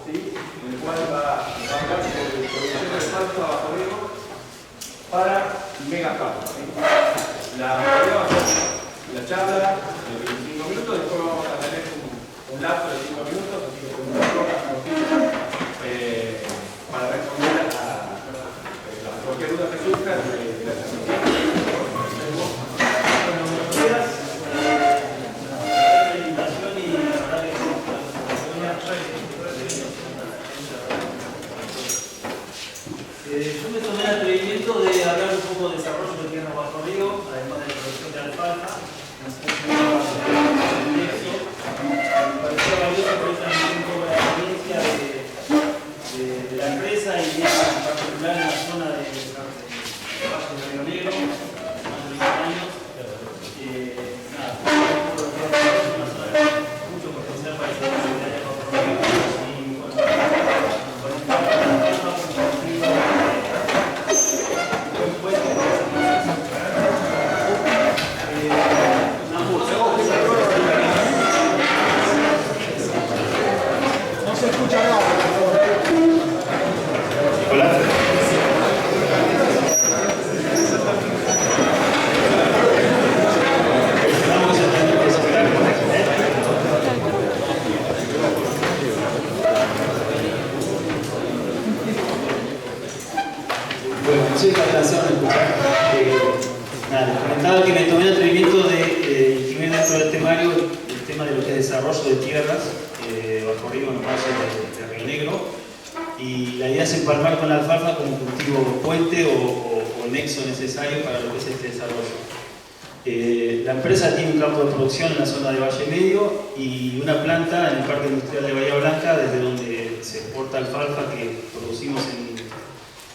¿sí? En el cual va a hablar sobre producción de falso a bajo riesgo para megafalsos. ¿Sí? La charla de 25 minutos, después vamos a tener un lapso de 5 minutos, así que con unas pocas noticias para responder a cualquier duda que surja de la transmisión. Yo me tomé el atrevimiento de hablar un poco de desarrollo de tierra bajo río, además de la producción de alfalfa. Me pareció valioso porque también un poco la experiencia de la empresa y en particular en la zona de Río Negro, más de 20 años. Nada, una zona de mucho potencial para el desarrollo de tierra bajo río. Y bueno, no se escucha nada. Hola. Bueno, no sé si alcanzaron a escuchar. Nada, les comentaba que me tomé el atrevimiento de incluir dentro del temario el tema de lo que es desarrollo de tierras bajo río en los valles de Río Negro. Y la idea es empalmar con la alfalfa como cultivo puente o nexo necesario para lo que es este desarrollo. La empresa tiene un campo de producción en la zona de Valle Medio y una planta en el Parque Industrial de Bahía Blanca, desde donde se exporta alfalfa que producimos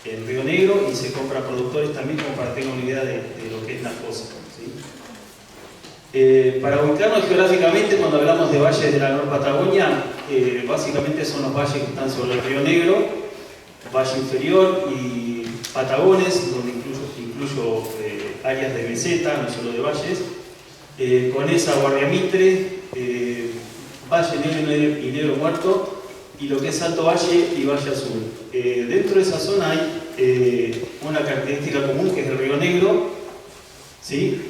en Río Negro y se compra a productores también, como para tener una idea de lo que es la cosa. ¿Sí? Para ubicarnos geográficamente, cuando hablamos de valles de la Nor Patagonia, básicamente son los valles que están sobre el Río Negro, Valle Inferior y Patagones, donde incluyo áreas de meseta, no solo de valles, Conesa, Guardia Mitre, Valle Negro y Negro Muerto, y lo que es Alto Valle y Valle Azul. Dentro de esa zona hay una característica común que es el Río Negro, ¿sí?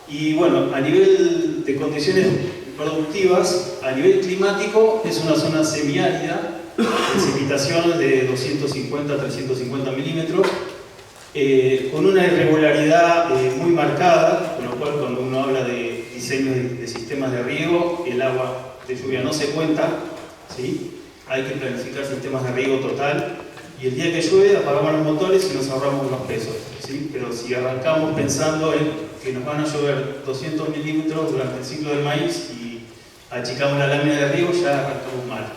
Y bueno, a nivel de condiciones productivas, a nivel climático, es una zona semiárida, precipitación de 250 a 350 milímetros, con una irregularidad muy marcada, con lo cual cuando uno habla de diseño de sistemas de riego, el agua de lluvia no se cuenta, ¿sí? Hay que planificar sistemas de riego total, y el día que llueve apagamos los motores y nos ahorramos unos pesos, ¿sí? Pero si arrancamos pensando en que nos van a llover 200 milímetros durante el ciclo del maíz y achicamos la lámina de riego, ya arrancamos mal.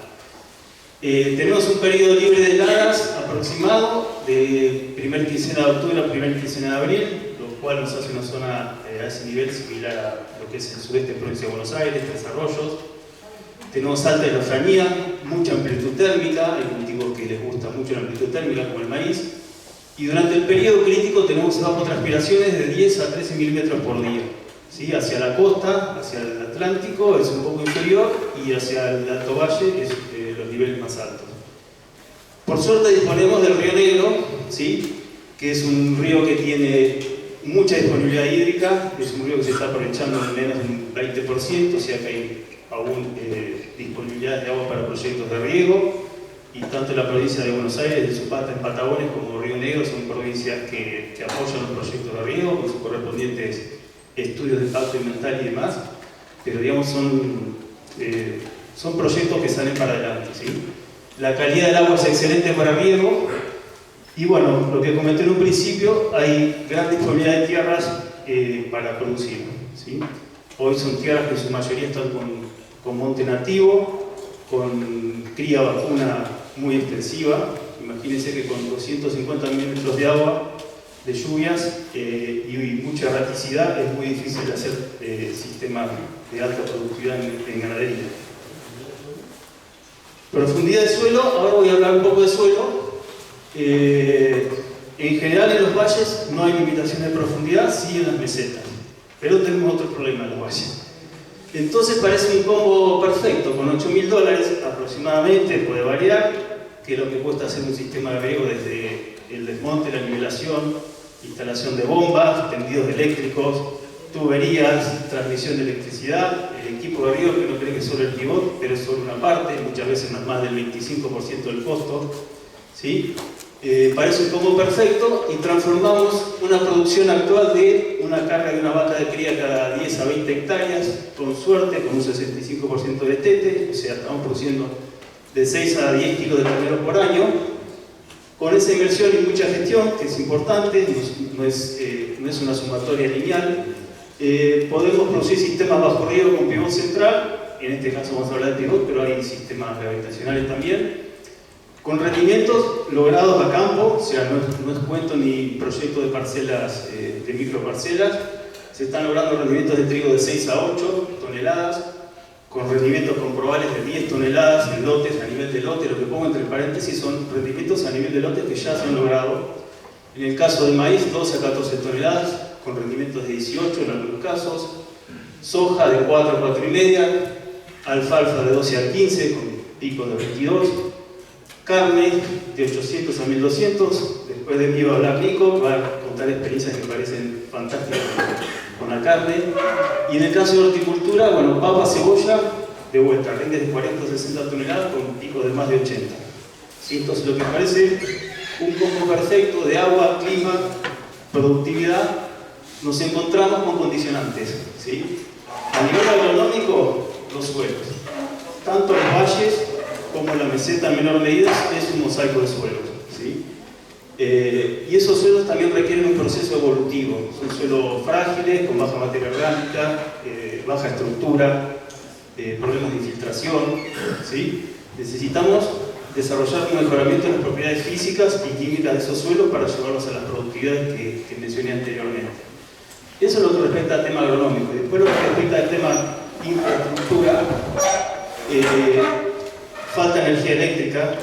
Tenemos un periodo libre de heladas aproximado de primer quincena de octubre a primer quincena de abril, lo cual nos hace una zona a ese nivel similar a lo que es el sudeste de Provincia de Buenos Aires, Tres Arroyos. Tenemos alta erofanía, mucha amplitud térmica, hay cultivos que les gusta mucho la amplitud térmica como el maíz, y durante el periodo crítico tenemos evapotranspiraciones de 10 a 13 milímetros por día, ¿sí? Hacia la costa, hacia el Atlántico es un poco inferior, y hacia el Alto Valle es los niveles más altos. Por suerte disponemos del Río Negro, ¿sí? Que es un río que tiene mucha disponibilidad hídrica, es un río que se está aprovechando en menos de un 20%, o sea que hay aún disponibilidad de agua para proyectos de riego, y tanto la provincia de Buenos Aires, de Zupata en Patagones, como Río Negro son provincias que apoyan los proyectos de riego con sus correspondientes estudios de impacto ambiental y demás, pero digamos son proyectos que salen para adelante, ¿sí? La calidad del agua es excelente para riego, y bueno, lo que comenté en un principio, hay gran disponibilidad de tierras para producir, ¿sí? Hoy son tierras que en su mayoría están con monte nativo, con cría vacuna muy extensiva. Imagínense que con 250 milímetros de agua, de lluvias y mucha erraticidad, es muy difícil hacer sistemas de alta productividad en ganadería. Profundidad de suelo, ahora voy a hablar un poco de suelo. En general en los valles no hay limitación de profundidad, sí en las mesetas, pero tenemos otro problema en los valles. Entonces parece un combo perfecto, con $8.000 aproximadamente, puede variar, que es lo que cuesta hacer un sistema de riego desde el desmonte, la nivelación, instalación de bombas, tendidos eléctricos, tuberías, transmisión de electricidad, el equipo de riego, que no cree que es solo el pivot, pero es solo una parte, muchas veces más del 25% del costo, ¿sí? Parece un combo perfecto y transformamos una producción actual de una carga de una vaca de cría cada 10 a 20 hectáreas, con suerte, con un 65% de tete, o sea, estamos produciendo de 6 a 10 kilos de ternero por año. Con esa inversión y mucha gestión, que es importante, no es una sumatoria lineal, podemos producir sistemas bajo riego con pivot central, en este caso vamos a hablar de pivot, pero hay sistemas gravitacionales también, con rendimientos logrados a campo, o sea, no es cuento ni proyecto de parcelas, de microparcelas. Se están logrando rendimientos de trigo de 6 a 8 toneladas, con rendimientos comprobables de 10 toneladas en lotes, a nivel de lote. Lo que pongo entre paréntesis son rendimientos a nivel de lotes que ya se han logrado. En el caso de maíz, 12 a 14 toneladas, con rendimientos de 18 en algunos casos. Soja de 4 a 4,5, alfalfa de 12 a 15, con picos de 22. Carne de 800 a 1200, después de mí va a hablar Nico, va a contar experiencias que me parecen fantásticas con la carne. Y en el caso de horticultura, bueno, papa, cebolla, de vuelta, rinde de 40 a 60 toneladas con picos de más de 80. ¿Sí? Entonces lo que parece un combo perfecto de agua, clima, productividad, nos encontramos con condicionantes. ¿Sí? A nivel agronómico, los suelos, tanto los valles como la meseta en menor medida, es un mosaico de suelos, ¿sí? Y esos suelos también requieren un proceso evolutivo. Son suelos frágiles, con baja materia orgánica, baja estructura, problemas de infiltración, ¿sí? Necesitamos desarrollar un mejoramiento de las propiedades físicas y químicas de esos suelos para llevarlos a las productividades que mencioné anteriormente. Eso es lo que respecta al tema agronómico. Y después lo que respecta al tema infraestructura, falta energía eléctrica,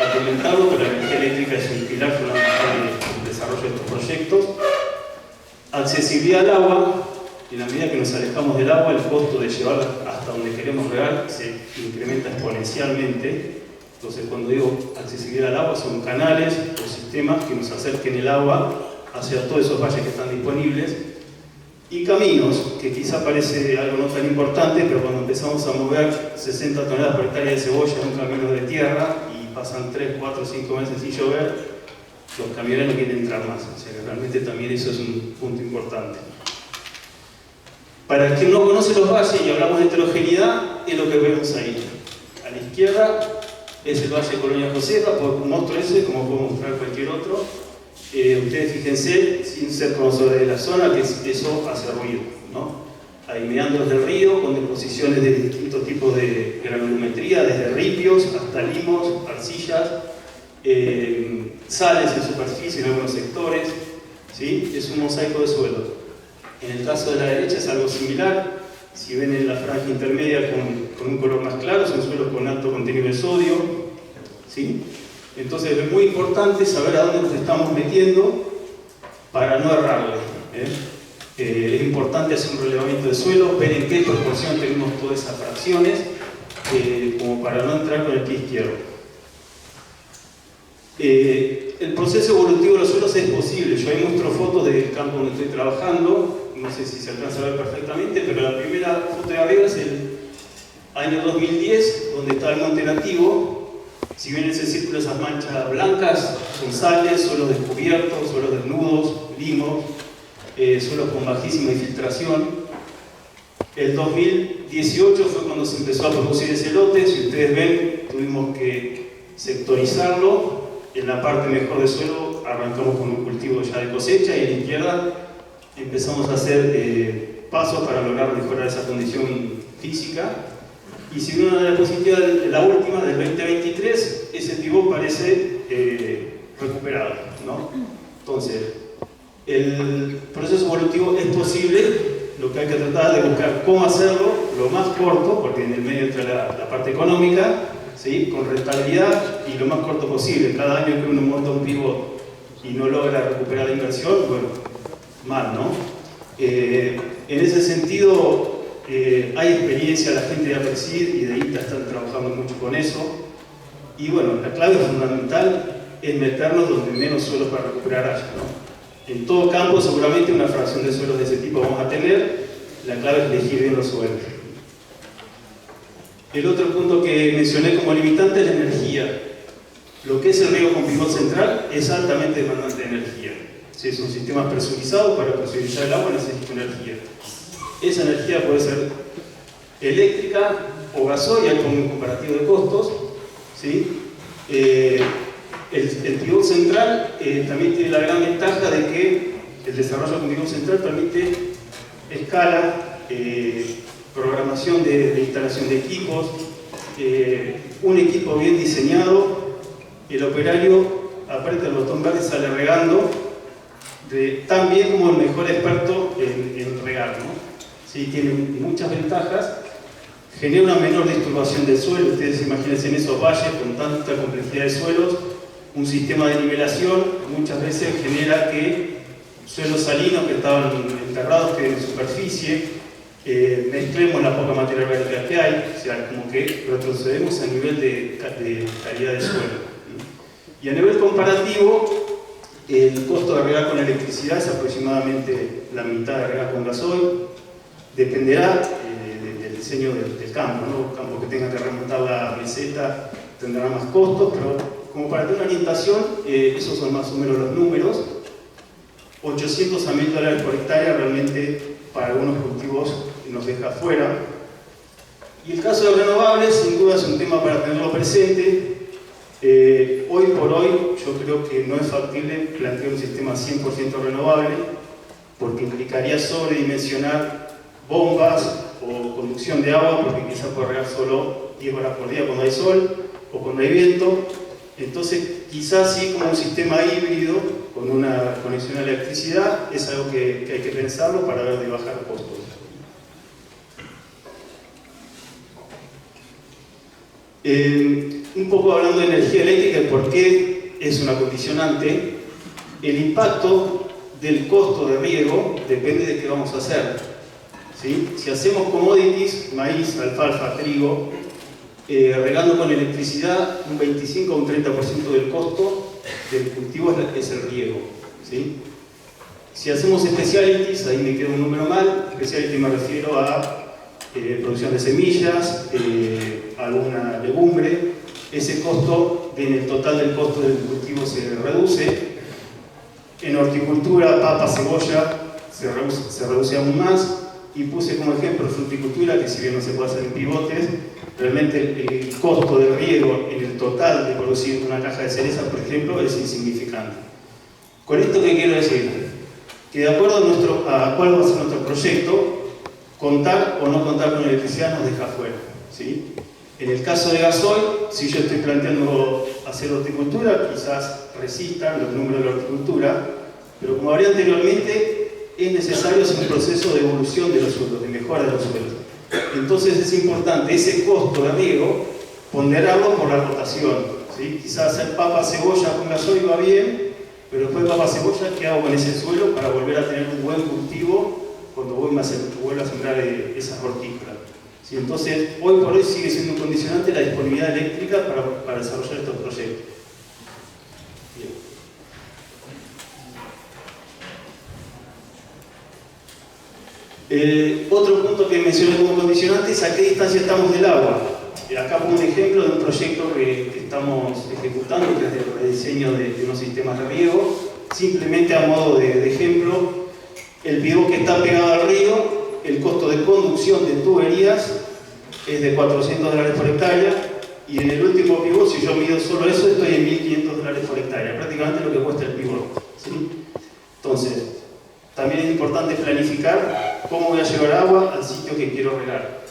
a comentarlo, pero la energía eléctrica es un pilar fundamental del desarrollo de estos proyectos. Accesibilidad al agua, en la medida que nos alejamos del agua, el costo de llevarla hasta donde queremos regar se incrementa exponencialmente. Entonces, cuando digo accesibilidad al agua, son canales o sistemas que nos acerquen el agua hacia todos esos valles que están disponibles. Y caminos, que quizá parece algo no tan importante, pero cuando empezamos a mover 60 toneladas por hectárea de cebolla en un camino de tierra y pasan 3, 4, 5 meses sin llover, los camioneros no quieren entrar más. O sea que realmente también eso es un punto importante. Para el que no conoce los valles y hablamos de heterogeneidad, es lo que vemos ahí. A la izquierda es el Valle de Colonia Josefa, muestro ese como puedo mostrar cualquier otro. Ustedes fíjense, sin ser conocedores de la zona, que eso hace ruido, ¿no? Hay meandros del río con deposiciones de distintos tipos de granulometría, desde ripios hasta limos, arcillas, sales en superficie en algunos sectores, ¿sí? Es un mosaico de suelo. En el caso de la derecha es algo similar. Si ven en la franja intermedia con un color más claro, son suelos con alto contenido de sodio, ¿sí? Entonces es muy importante saber a dónde nos estamos metiendo para no errarle. Es importante hacer un relevamiento de suelo, ver en qué proporción tenemos todas esas fracciones, como para no entrar con el pie izquierdo. El proceso evolutivo de los suelos es posible. Yo ahí muestro fotos del campo donde estoy trabajando, no sé si se alcanza a ver perfectamente, pero la primera foto de arriba es el año 2010, donde está el monte nativo. Si ven ese círculo, esas manchas blancas, son sales, suelos descubiertos, suelos desnudos, limos, suelos con bajísima infiltración. El 2018 fue cuando se empezó a producir ese lote. Si ustedes ven, tuvimos que sectorizarlo. En la parte mejor del suelo arrancamos con un cultivo ya de cosecha y en la izquierda empezamos a hacer pasos para lograr mejorar esa condición física. Y si ven una diapositiva, la última, del 2023, ese pivot parece recuperado, ¿no? Entonces, el proceso evolutivo es posible. Lo que hay que tratar de buscar cómo hacerlo lo más corto, porque en el medio entra la parte económica, ¿sí? Con rentabilidad y lo más corto posible. Cada año que uno monta un pivot y no logra recuperar la inversión, bueno, mal, ¿no? En ese sentido, hay experiencia, la gente de APECID y de ITA están trabajando mucho con eso. Y bueno, la clave fundamental es meternos donde menos suelos para recuperar haya, ¿no? En todo campo seguramente una fracción de suelos de ese tipo vamos a tener, la clave es elegir bien los suelos. El otro punto que mencioné como limitante es la energía. Lo que es el riego con pivot central es altamente demandante de energía. Si es un sistema presurizado, para presurizar el agua necesita energía. Esa energía puede ser eléctrica o gasoil, hay como un comparativo de costos, ¿sí? El pivot central también tiene la gran ventaja de que el desarrollo con pivot central permite escala, programación de instalación de equipos, un equipo bien diseñado, el operario aprieta el botón verde y sale regando, tan bien como el mejor experto en regar, ¿no? Sí, tiene muchas ventajas, genera una menor disturbación del suelo. Ustedes imagínense en esos valles con tanta complejidad de suelos, un sistema de nivelación muchas veces genera que suelos salinos que estaban enterrados queden en superficie, mezclemos la poca materia orgánica que hay, o sea, como que retrocedemos a nivel de calidad de suelo. Y a nivel comparativo, el costo de regar con electricidad es aproximadamente la mitad de regar con gasoil. Dependerá del diseño del campo, ¿no? Un campo que tenga que remontar la meseta tendrá más costos, pero como para tener una orientación, esos son más o menos los números. 800 a $1.000 por hectárea realmente para algunos cultivos nos deja fuera. Y el caso de renovables, sin duda es un tema para tenerlo presente. Hoy por hoy yo creo que no es factible plantear un sistema 100% renovable, porque implicaría sobredimensionar bombas o conducción de agua, porque quizás puede regar solo 10 horas por día cuando hay sol o cuando hay viento. Entonces quizás sí, como un sistema híbrido con una conexión a la electricidad es algo que hay que pensarlo para ver de bajar costos. Un poco hablando de energía eléctrica y por qué es una condicionante, el impacto del costo de riego depende de qué vamos a hacer, ¿sí? Si hacemos commodities, maíz, alfalfa, trigo, regando con electricidad, un 25 o un 30% del costo del cultivo es el riego, ¿sí? Si hacemos specialties, ahí me queda un número mal, specialty me refiero a producción de semillas, alguna legumbre, ese costo en el total del costo del cultivo se reduce. En horticultura, papa, cebolla, se reduce aún más. Y puse como ejemplo fruticultura, que si bien no se puede hacer en pivotes, realmente el costo de riego en el total de producir una caja de cerezas, por ejemplo, es insignificante. Con esto, ¿qué quiero decir? Que de acuerdo a cuál va a ser nuestro proyecto, contar o no contar con electricidad nos deja fuera, ¿sí? En el caso de gasoil, si yo estoy planteando hacer horticultura, quizás resistan los números de la horticultura, pero como hablé anteriormente, es necesario hacer un proceso de evolución de los suelos, de mejora de los suelos. Entonces es importante ese costo de riego ponderarlo por la rotación, ¿sí? Quizás hacer papa, cebolla con gasoil va bien, pero después de papa, cebolla, ¿qué hago con ese suelo para volver a tener un buen cultivo cuando vuelva a sembrar esas hortícolas? ¿Sí? Entonces, hoy por hoy sigue siendo un condicionante la disponibilidad eléctrica para desarrollar estos proyectos. Otro punto que mencioné como condicionante es a qué distancia estamos del agua. Acá pongo un ejemplo de un proyecto que estamos ejecutando, que es el rediseño de unos sistemas de riego. Simplemente a modo de ejemplo, el pivot que está pegado al río, el costo de conducción de tuberías es de $400 por hectárea, y en el último pivot, si yo mido solo eso, estoy en $1.500 por hectárea, prácticamente lo que cuesta el pivot, ¿sí? Entonces, también es importante planificar cómo voy a llevar agua al sitio que quiero regar.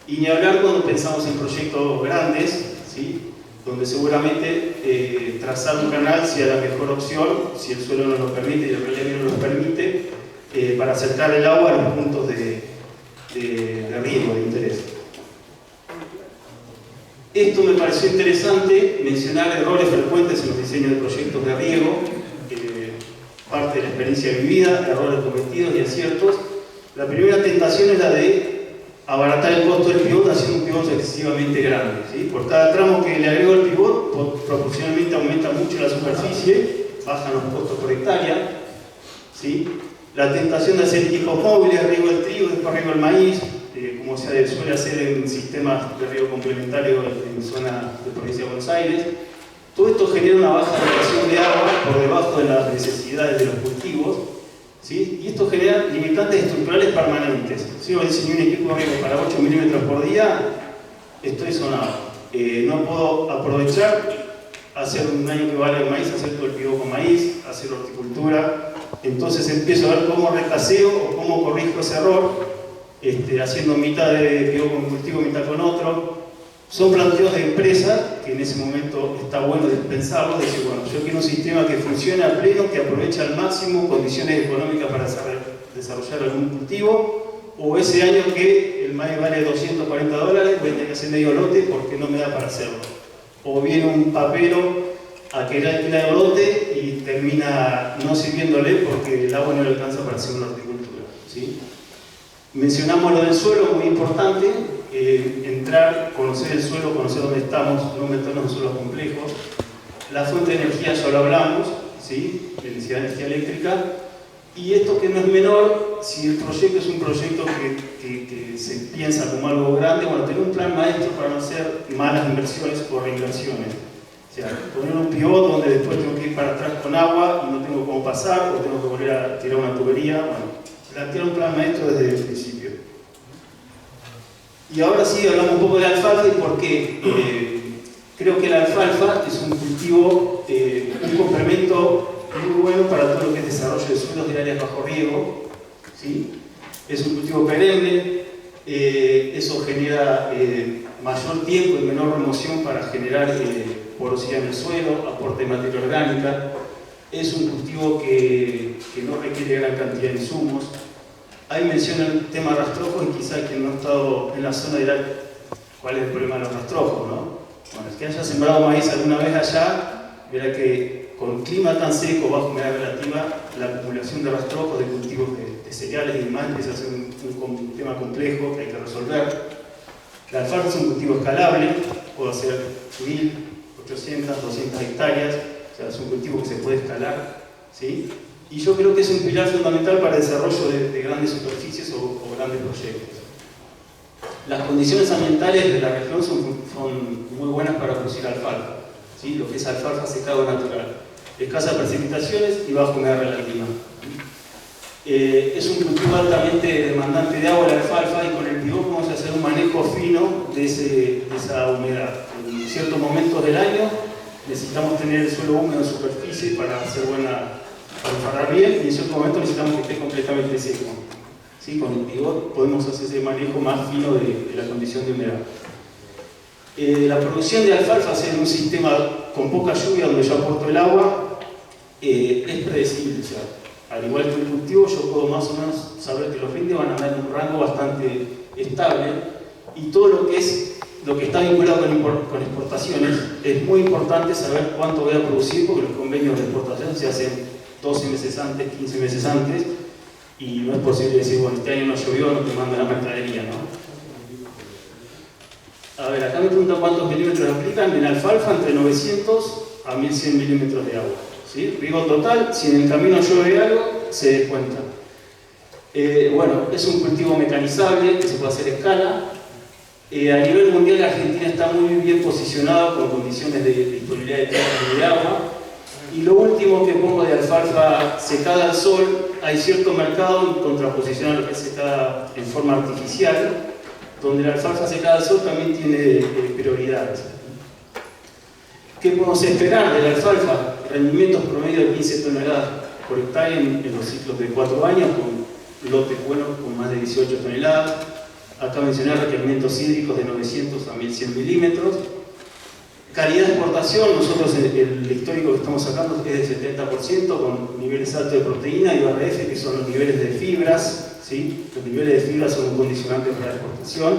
Y ni hablar cuando pensamos en proyectos grandes, ¿sí? Donde seguramente trazar un canal sea la mejor opción, si el suelo no lo permite y el relieve no lo permite, para acercar el agua a los puntos de riego, de interés. Esto me pareció interesante, mencionar errores frecuentes en los diseños de proyectos de riego, parte de la experiencia vivida, errores cometidos y aciertos. La primera tentación es la de abaratar el costo del pivot haciendo un pivot excesivamente grande, ¿sí? Por cada tramo que le agrego al pivot, proporcionalmente aumenta mucho la superficie, bajan los costos por hectárea, ¿sí? La tentación de hacer equipos móviles, riego el trigo, después riego el maíz, como se suele hacer en sistemas de riego complementario en zona de provincia de Buenos Aires. Todo esto genera una baja rotación de agua por debajo de las necesidades de los cultivos, ¿sí? Y esto genera limitantes estructurales permanentes. Si yo diseño un equipo de riego para 8 milímetros por día, estoy sonado. No puedo aprovechar, hacer un año que vale el maíz, hacer todo el pivot con maíz, hacer horticultura. Entonces empiezo a ver cómo recaseo o cómo corrijo ese error, haciendo mitad de pivot con cultivo, mitad con otro. Son planteos de empresa que en ese momento está bueno pensarlo, decir, bueno, yo quiero un sistema que funcione a pleno, que aproveche al máximo condiciones económicas para desarrollar algún cultivo, o ese año que el maíz vale $240, voy a tener que hacer medio lote porque no me da para hacerlo. O viene un papero a querer alquilar el lote y termina no sirviéndole porque el agua no le alcanza para hacer una horticultura, ¿sí? Mencionamos lo del suelo, muy importante. Entrar, conocer el suelo, conocer dónde estamos, no meternos en suelos complejos. La fuente de energía ya lo hablamos, ¿sí? La necesidad de energía eléctrica. Y esto que no es menor, si el proyecto es un proyecto que se piensa como algo grande, bueno, tener un plan maestro para no hacer malas inversiones o reinversiones. O sea, poner un pivot donde después tengo que ir para atrás con agua y no tengo cómo pasar, o tengo que volver a tirar una tubería. Bueno, plantear un plan maestro desde el principio. Y ahora sí hablamos un poco de la alfalfa y por qué. Creo que la alfalfa es un cultivo, un complemento muy bueno para todo lo que es desarrollo de suelos de áreas bajo riego, ¿sí? Es un cultivo perenne, eso genera mayor tiempo y menor remoción para generar porosidad en el suelo, aporte de materia orgánica. Es un cultivo que no requiere gran cantidad de insumos. Ahí menciona el tema rastrojos y quizá quien no ha estado en la zona dirá cuál es el problema de los rastrojos, ¿no? Bueno, el que haya sembrado maíz alguna vez allá, verá que con clima tan seco, bajo humedad relativa, la acumulación de rastrojos de cultivos de cereales y demás empieza a ser un tema complejo que hay que resolver. La alfalfa es un cultivo escalable, puede hacer 1000, 800, 200 hectáreas, o sea, es un cultivo que se puede escalar, ¿sí? Y yo creo que es un pilar fundamental para el desarrollo de grandes superficies o grandes proyectos. Las condiciones ambientales de la región son muy buenas para producir alfalfa, ¿sí? Lo que es alfalfa secado natural. Escasas precipitaciones y baja humedad relativa. Es un cultivo altamente demandante de agua la alfalfa y con el pivot vamos a hacer un manejo fino de esa humedad. En ciertos momentos del año necesitamos tener el suelo húmedo en superficie para hacer para enfarrar bien, y en ciertos momentos necesitamos que esté completamente seco, ¿sí? Con el pivot podemos hacer ese manejo más fino de la condición de humedad. La producción de alfalfa, en un sistema con poca lluvia donde yo aporto el agua, es predecible. O sea, al igual que el cultivo, yo puedo más o menos saber que los rindes van a andar en un rango bastante estable, y todo lo que está vinculado con exportaciones, es muy importante saber cuánto voy a producir, porque los convenios de exportación se hacen 12 meses antes, 15 meses antes, y no es posible decir, bueno, este año no llovió, no te mando la mercadería, ¿no? A ver, acá me preguntan cuántos milímetros aplican en alfalfa, entre 900 a 1100 milímetros de agua, ¿sí? Riego total, si en el camino llueve algo, se descuenta. Bueno, es un cultivo mecanizable que se puede hacer a escala. A nivel mundial, Argentina está muy bien posicionado con condiciones de disponibilidad de tierra y de agua. Y lo último que pongo de alfalfa secada al sol, hay cierto mercado en contraposición a lo que es secada en forma artificial, donde la alfalfa secada al sol también tiene prioridades. ¿Qué podemos esperar de la alfalfa? Rendimientos promedio de 15 toneladas por hectárea en los ciclos de 4 años, con lotes buenos con más de 18 toneladas. Acá mencioné requerimientos hídricos de 900 a 1100 milímetros. Calidad de exportación, nosotros el histórico que estamos sacando es del 70%, con niveles altos de proteína y BRF, que son los niveles de fibras, ¿sí? Los niveles de fibras son un condicionante para la exportación,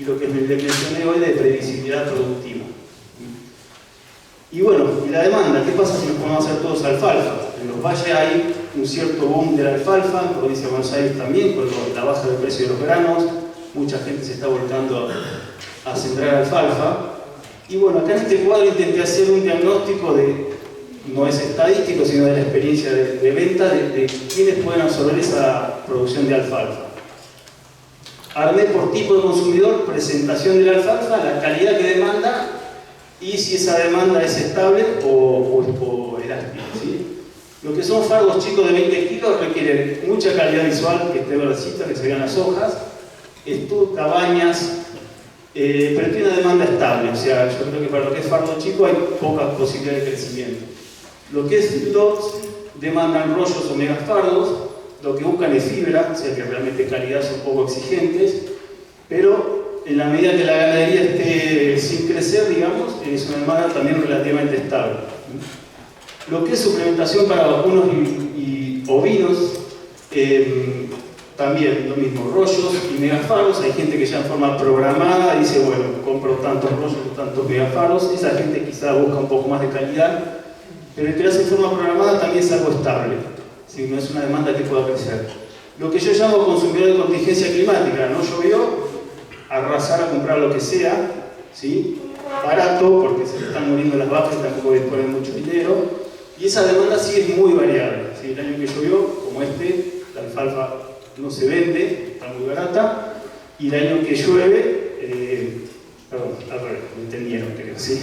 y lo que les mencioné hoy de previsibilidad productiva. Y bueno, y la demanda, ¿qué pasa si nos ponemos a hacer todos alfalfa? En los valles hay un cierto boom de la alfalfa, en provincia de Buenos Aires también, con la baja del precio de los granos. mucha gente se está volcando a sembrar alfalfa. Y bueno, acá en este cuadro intenté hacer un diagnóstico no es estadístico, sino de la experiencia de venta de quiénes pueden absorber esa producción de alfalfa. Armé por tipo de consumidor, presentación de la alfalfa, la calidad que demanda y si esa demanda es estable o elástica, ¿sí? Lo que son fardos chicos de 20 kilos requieren mucha calidad visual, que esté verdecita, que se vean las hojas, cabañas, pero tiene una demanda estable, o sea, yo creo que para lo que es fardo chico hay pocas posibilidades de crecimiento. Lo que es lots demandan rollos o megafardos, lo que buscan es fibra, o sea que realmente calidad son poco exigentes, pero en la medida que la ganadería esté sin crecer, digamos, es una demanda también relativamente estable. Lo que es suplementación para vacunos y ovinos, también lo mismo, rollos y megafaros. Hay gente que ya en forma programada dice, bueno, compro tantos rollos, tantos megafaros. Esa gente quizá busca un poco más de calidad, pero el que lo hace en forma programada también es algo estable, ¿sí? No es una demanda que pueda crecer. Lo que yo llamo consumidor de contingencia climática, no llovió, arrasar a comprar lo que sea, ¿sí? Barato, porque se están muriendo las vacas y tampoco disponen mucho dinero. Y esa demanda sí es muy variable, ¿sí? El año que llovió, como la alfalfa no se vende, está muy barata, y el año que llueve, perdón, a ver, me entendieron, creo, ¿sí?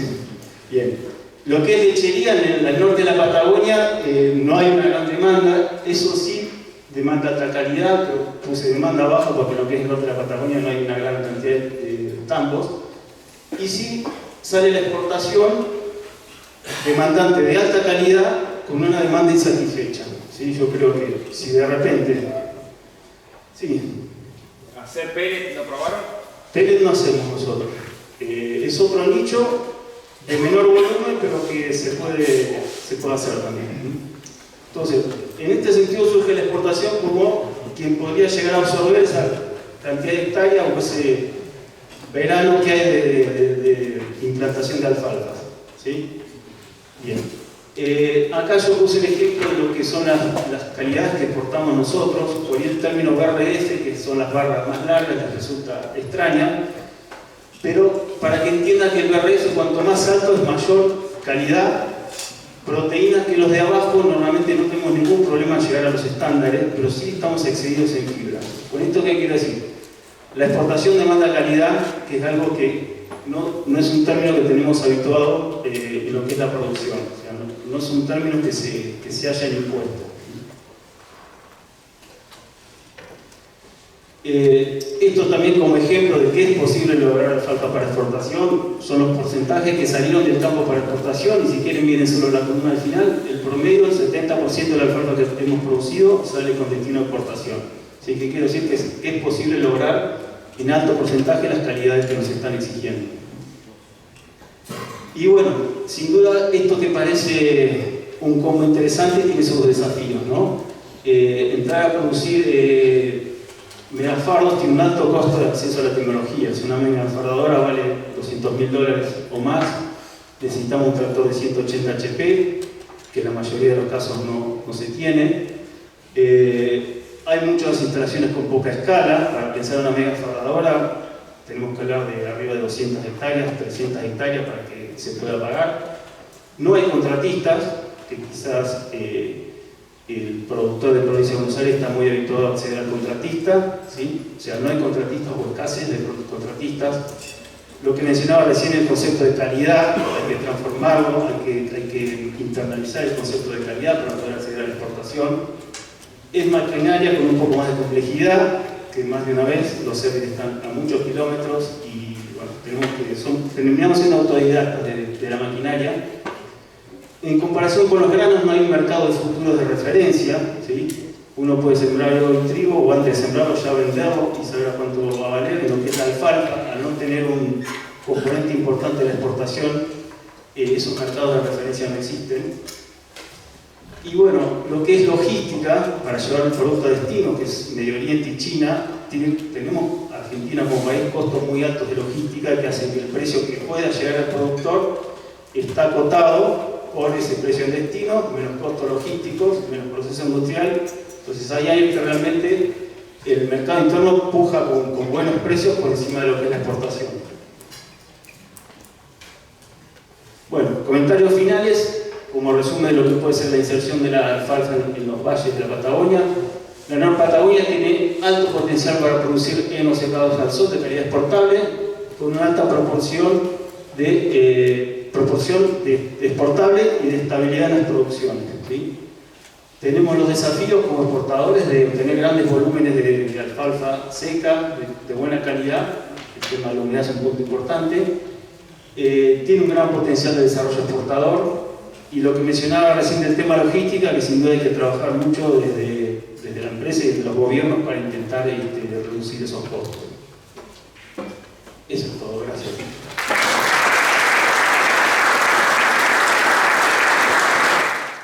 Bien. Lo que es lechería en el norte de la Patagonia, no hay una gran demanda, eso sí, demanda alta calidad, pero puse demanda abajo porque en lo que es el norte de la Patagonia no hay una gran cantidad de tampos. Y sí, sale la exportación demandante de alta calidad con una demanda insatisfecha. ¿Sí? Yo creo que si de repente... Sí. ¿Hacer pellet lo probaron? Pellet no hacemos nosotros. Es otro nicho de menor volumen, pero que se puede hacer también. Entonces, en este sentido surge la exportación como quien podría llegar a absorber esa cantidad de hectáreas o ese verano que hay de implantación de alfalfa. ¿Sí? Bien. Acá yo puse el ejemplo de lo que son las calidades que exportamos nosotros. Por ahí el término BRF, que son las barras más largas, les resulta extraña, pero para que entiendan que el BRF cuanto más alto es mayor calidad, proteínas que los de abajo normalmente no tenemos ningún problema en llegar a los estándares, pero sí estamos excedidos en fibra. ¿Con esto qué quiero decir? La exportación demanda calidad, que es algo que no es un término que tenemos habituado en lo que es la producción, o sea, no es un término que se haya impuesto. Esto también como ejemplo de que es posible lograr alfalfa para exportación son los porcentajes que salieron del campo para exportación, y si quieren miren solo la columna al final, el promedio, el 70% de la alfalfa que hemos producido sale con destino a exportación. Así que quiero decir que es posible lograr en alto porcentaje las calidades que nos están exigiendo. Y bueno, sin duda esto que parece un combo interesante tiene sus desafíos, ¿no? Entrar a producir megafardos tiene un alto costo de acceso a la tecnología. Si una megafardadora vale $200.000 o más, necesitamos un tractor de 180 HP, que en la mayoría de los casos no se tiene. Hay muchas instalaciones con poca escala. Para pensar en una megafardadora tenemos que hablar de arriba de 200 hectáreas, 300 hectáreas para que se pueda pagar. No hay contratistas, que quizás el productor de provincia de Buenos Aires está muy habituado a acceder al contratista, ¿sí? O sea, no hay contratistas o escasez de contratistas. Lo que mencionaba recién, el concepto de calidad, hay que transformarlo, hay que internalizar el concepto de calidad para poder acceder a la exportación. Es maquinaria con un poco más de complejidad, que más de una vez los servicios están a muchos kilómetros y bueno, terminamos siendo autodidactas de la maquinaria. En comparación con los granos no hay un mercado de futuros de referencia, ¿sí? Uno puede sembrar hoy trigo o antes de sembrarlo ya venderlo y saber a cuánto va a valer. En lo que es la alfalfa, al no tener un componente importante de la exportación, esos mercados de referencia no existen. Y bueno, lo que es logística, para llevar el producto a destino, que es Medio Oriente y China, tenemos Argentina como país costos muy altos de logística que hacen que el precio que pueda llegar al productor está acotado por ese precio en destino, menos costos logísticos, menos proceso industrial. Entonces hay años que realmente el mercado interno puja con buenos precios por encima de lo que es la exportación. Bueno, comentarios finales, como resumen de lo que puede ser la inserción de la alfalfa en los valles de la Patagonia. La North Patagonia tiene alto potencial para producir henos secados al sol de calidad exportable, con una alta proporción de exportable y de estabilidad en las producciones, ¿sí? Tenemos los desafíos como exportadores de obtener grandes volúmenes de alfalfa seca, de buena calidad. El tema de la humedad es un punto importante. Tiene un gran potencial de desarrollo exportador, y lo que mencionaba recién del tema logística, que sin duda hay que trabajar mucho desde la empresa y desde los gobiernos para intentar reducir esos costos. Eso es todo, gracias.